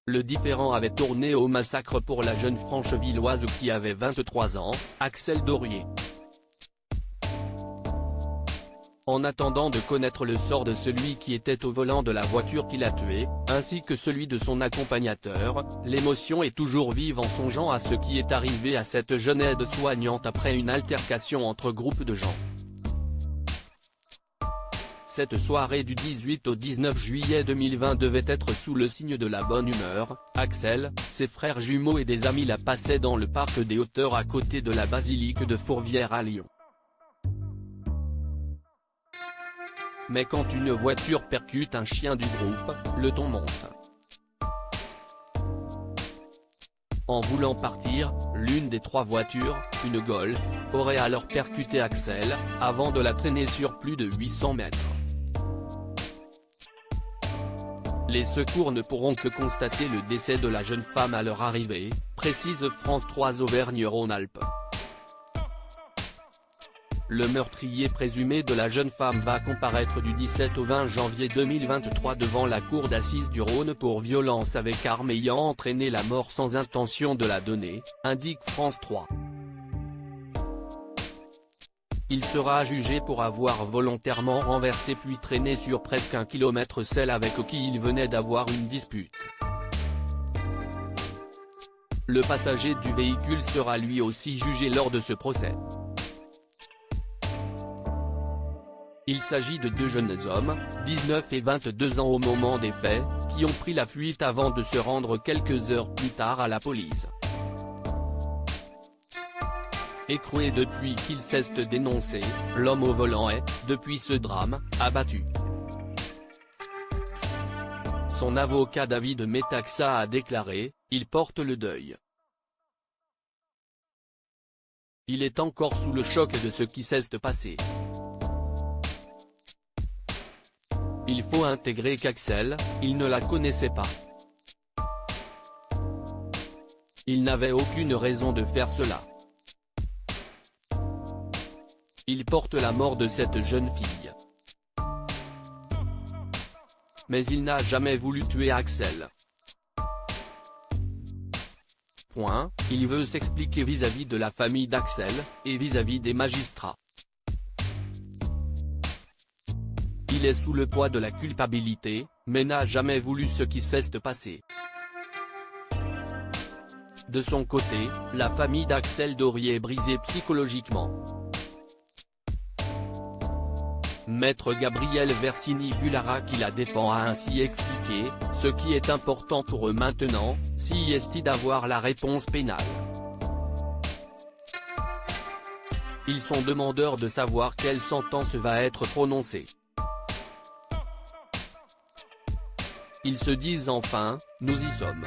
Le différend avait tourné au massacre pour la jeune Franchevilloise qui avait 23 ans, Axelle Dorier. En attendant de connaître le sort de celui qui était au volant de la voiture qui l'a tué, ainsi que celui de son accompagnateur, l'émotion est toujours vive en songeant à ce qui est arrivé à cette jeune aide-soignante après une altercation entre groupes de gens. Cette soirée du 18 au 19 juillet 2020 devait être sous le signe de la bonne humeur. Axelle, ses frères jumeaux et des amis la passaient dans le parc des Hauteurs à côté de la basilique de Fourvière à Lyon. Mais quand une voiture percute un chien du groupe, le ton monte. En voulant partir, l'une des trois voitures, une Golf, aurait alors percuté Axelle, avant de la traîner sur plus de 800 mètres. Les secours ne pourront que constater le décès de la jeune femme à leur arrivée, précise France 3 Auvergne-Rhône-Alpes. Le meurtrier présumé de la jeune femme va comparaître du 17 au 20 janvier 2023 devant la cour d'assises du Rhône pour violence avec arme ayant entraîné la mort sans intention de la donner, indique France 3. Il sera jugé pour avoir volontairement renversé puis traîné sur presque 1 kilomètre celle avec qui il venait d'avoir une dispute. Le passager du véhicule sera lui aussi jugé lors de ce procès. Il s'agit de deux jeunes hommes, 19 et 22 ans au moment des faits, qui ont pris la fuite avant de se rendre quelques heures plus tard à la police. Écroué depuis qu'il cesse de dénoncer, l'homme au volant est, depuis ce drame, abattu. Son avocat David Metaxa a déclaré, « Il porte le deuil. Il est encore sous le choc de ce qui s'est passé. Il faut intégrer qu'Axelle, il ne la connaissait pas. Il n'avait aucune raison de faire cela. Il porte la mort de cette jeune fille. Mais il n'a jamais voulu tuer Axelle. Point, il veut s'expliquer vis-à-vis de la famille d'Axelle, et vis-à-vis des magistrats. Il est sous le poids de la culpabilité, mais n'a jamais voulu ce qui s'est passé. » De son côté, la famille d'Axelle Dorier est brisée psychologiquement. Maître Gabriel Versini-Bulara qui la défend a ainsi expliqué, « Ce qui est important pour eux maintenant, c'est d'avoir la réponse pénale. Ils sont demandeurs de savoir quelle sentence va être prononcée. Ils se disent enfin, nous y sommes.